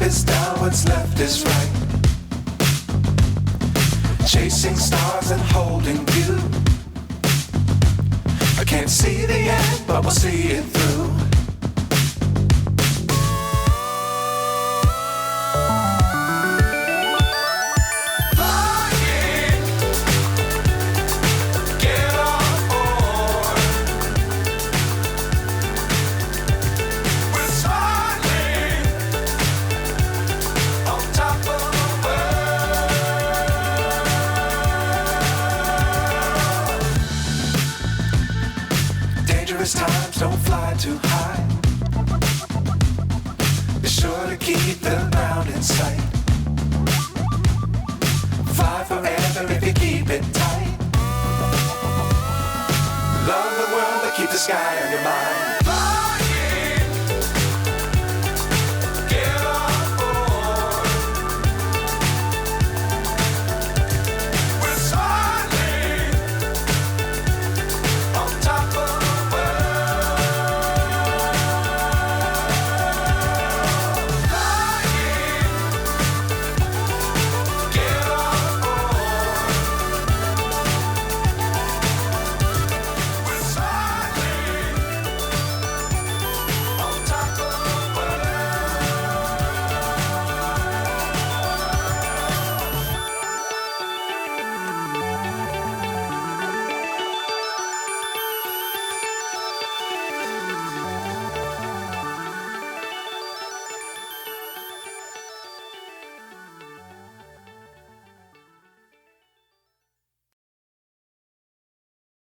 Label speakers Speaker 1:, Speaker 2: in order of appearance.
Speaker 1: is down, what's left is right. Chasing stars and holding you. I can't see the end, but we'll see it through. Times don't fly too high. Be sure to keep the ground in sight. Fly forever if you keep it tight. Love the world, but keep the sky on your mind.